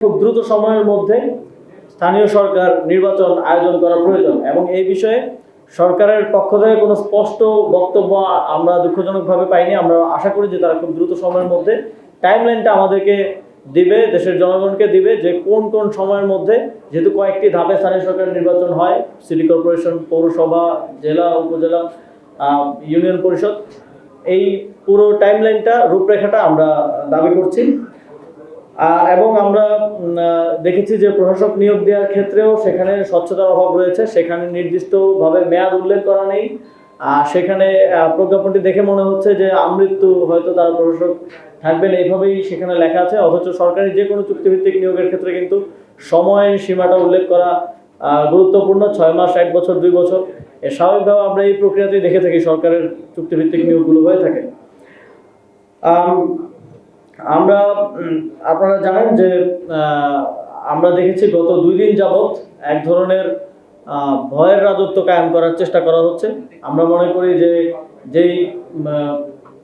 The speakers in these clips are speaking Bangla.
খুব দ্রুত সময়ের মধ্যে স্থানীয় সরকার নির্বাচন আয়োজন করা প্রয়োজন এবং এই বিষয়ে সরকারের পক্ষ থেকে কোনো স্পষ্ট বক্তব্য আমরা দুঃখজনকভাবে পাইনি। আমরা আশা করি যে তারা খুব দ্রুত সময়ের মধ্যে টাইমলাইনটা আমাদেরকে দিবে, দেশের জনগণকে দিবে যে কোন কোন সময়ের মধ্যে, যেহেতু কয়েকটি ধাপে স্থানীয় সরকার নির্বাচন হয়, সিটি কর্পোরেশন, পৌরসভা, জেলা, উপজেলা, ইউনিয়ন পরিষদ, এই পুরো টাইমলাইনটা, রূপরেখাটা আমরা দাবি করছি। এবং আমরা দেখেছি যে প্রশাসক নিয়োগ দেওয়ার ক্ষেত্রেও সেখানে স্বচ্ছতার অভাব রয়েছে, সেখানে নির্দিষ্টভাবে মেয়াদ উল্লেখ করা নেই। সেখানে প্রজ্ঞাপনটি দেখে মনে হচ্ছে যে আমৃত্যু হয়তো তারা প্রশাসক থাকবেন, এইভাবেই সেখানে লেখা আছে। অথচ সরকারি যে কোনো চুক্তিভিত্তিক নিয়োগের ক্ষেত্রে কিন্তু সময় সীমাটা উল্লেখ করা গুরুত্বপূর্ণ, 6 মাস, 1 বছর, 2 বছর। স্বাভাবিকভাবে আমরা এই প্রক্রিয়াতেই দেখে থাকি সরকারের চুক্তিভিত্তিক নিয়োগগুলো হয়ে থাকে। আমরা আপনারা জানেন যে আমরা দেখেছি গত 2 দিন যাবৎ এক ধরনের ভয়ের রাজত্ব কায়েম করার চেষ্টা করা হচ্ছে। আমরা মনে করি যে যেই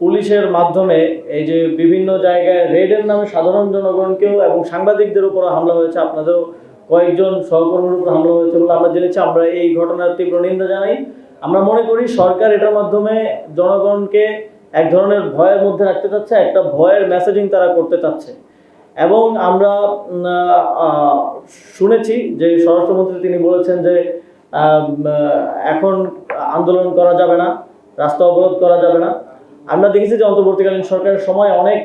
পুলিশের মাধ্যমে এই যে বিভিন্ন জায়গায় রেডের নামে সাধারণ জনগণকেও এবং সাংবাদিকদের উপর হামলা হয়েছে, আপনাদেরও কয়েকজন সহকর্মীর উপর হামলা হয়েছে বলে আমরা জেনেছি। আমরা এই ঘটনার তীব্র নিন্দা জানাই। আমরা মনে করি সরকার এটার মাধ্যমে জনগণকে এক ধরনের ভয়ের মধ্যে রাখতে চাচ্ছে, একটা ভয়ের মেসেজিং তারা করতে চাচ্ছে। এবং আমরা শুনেছি যে স্বরাষ্ট্রমন্ত্রী তিনি বলেছেন যে এখন আন্দোলন করা যাবে না, রাস্তা অবরোধ করা যাবে না। আমরা দেখেছি যে অন্তর্বর্তীকালীন সরকারের সময় অনেক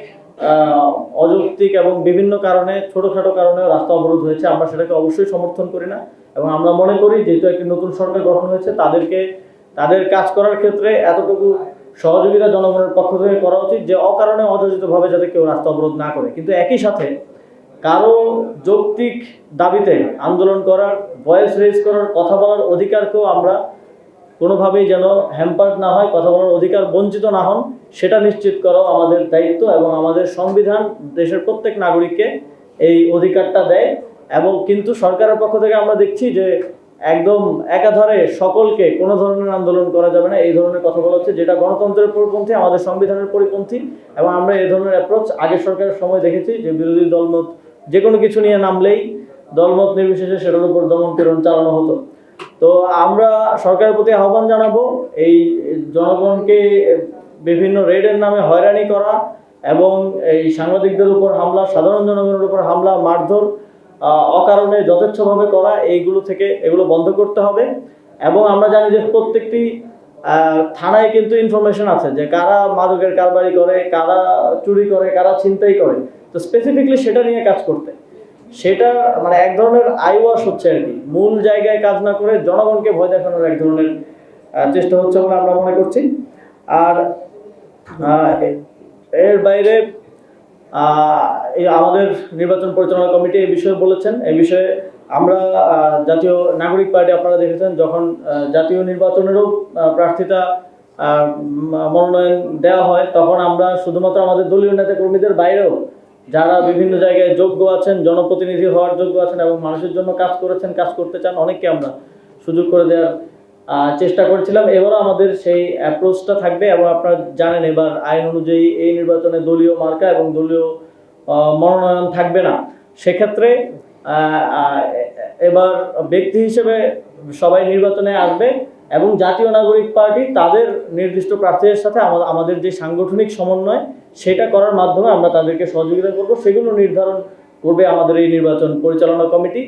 অযৌক্তিক এবং বিভিন্ন কারণে, ছোটোখাটো কারণে রাস্তা অবরোধ হয়েছে। আমরা সেটাকে অবশ্যই সমর্থন করি না এবং আমরা মনে করি যেহেতু একটি নতুন সরকার গঠন হয়েছে, তাদের কাজ করার ক্ষেত্রে এতটুকু সহযোগিতা জনগণের পক্ষ থেকে করা উচিত যে অকারণে অযাচিতভাবে যাতে কেউ রাস্তা অবরোধ না করে। কিন্তু একই সাথে কারো যৌক্তিক দাবিতে আন্দোলন করার, ভয়েস রেজ করার, কথা বলার অধিকারকেও আমরা কোনোভাবেই যেন হ্যাম্পার্ড না হয়, কথা বলার অধিকার বঞ্চিত না হন, সেটা নিশ্চিত করাও আমাদের দায়িত্ব। এবং আমাদের সংবিধান দেশের প্রত্যেক নাগরিককে এই অধিকারটা দেয়। এবং কিন্তু সরকারের পক্ষ থেকে আমরা দেখছি যে একদম একাধারে সকলকে কোনো ধরনের আন্দোলন করা যাবে না, এই ধরনের কথা বলা হচ্ছে, যেটা গণতন্ত্রের পরিপন্থী, আমাদের সংবিধানের পরিপন্থী। এবং আমরা এই ধরনের অ্যাপ্রোচ আগের সরকারের সময় দেখেছি যে বিরোধী দলমত যে কোনো কিছু নিয়ে নামলেই দলমত নির্বিশেষে সেটার উপর দমন পীড়ন চালানো হতো। তো আমরা সরকারের প্রতি আহ্বান জানাবো, এই জনগণকে বিভিন্ন রেডের নামে হয়রানি করা এবং এই সাংবাদিকদের উপর হামলা, সাধারণ জনগণের উপর হামলা, মারধর অকারণে যথেচ্ছভাবে করা, এগুলো বন্ধ করতে হবে। এবং আমরা জানি যে প্রত্যেকটি থানায় কিন্তু ইনফরমেশন আছে যে কারা মাদকের কারবারি করে, কারা চুরি করে, কারা ছিনতাই করে। তো স্পেসিফিকলি সেটা নিয়ে কাজ করতে, সেটা মানে এক ধরনের আইওয়াশ হচ্ছে আর কি, মূল জায়গায় কাজ না করে জনগণকে ভয় দেখানোর এক ধরনের চেষ্টা হচ্ছে বলে আমরা মনে করছি। আর এর বাইরে আমাদের নির্বাচন পরিচালনা কমিটি এই বিষয়ে বলেছেন। এই বিষয়ে আমরা জাতীয় নাগরিক পার্টি, আপনারা দেখেছেন যখন জাতীয় নির্বাচনেরও প্রার্থিতা মনোনয়ন দেওয়া হয়, তখন আমরা শুধুমাত্র আমাদের দলীয় নেতা কর্মীদের বাইরেও যারা বিভিন্ন জায়গায় যোগ্য আছেন, জনপ্রতিনিধি হওয়ার যোগ্য আছেন এবং মানুষের জন্য কাজ করেছেন, কাজ করতে চান, অনেককে আমরা সুযোগ করে দেওয়ার চেষ্টা করেছিলাম। এবারও আমাদের সেই অ্যাপ্রোচটা থাকবে। এবং আপনারা জানেন এবার আইন অনুযায়ী এই নির্বাচনে দলীয় মার্কা এবং দলীয় মনোনয়ন থাকবে না। সেক্ষেত্রে এবার ব্যক্তি হিসেবে সবাই নির্বাচনে আসবে এবং জাতীয় নাগরিক পার্টি তাদের নির্দিষ্ট প্রার্থীদের সাথে আমাদের যে সাংগঠনিক সমন্বয়, সেটা করার মাধ্যমে আমরা তাদেরকে সহযোগিতা করব। সেগুলো নির্ধারণ করবে আমাদের এই নির্বাচন পরিচালনা কমিটি।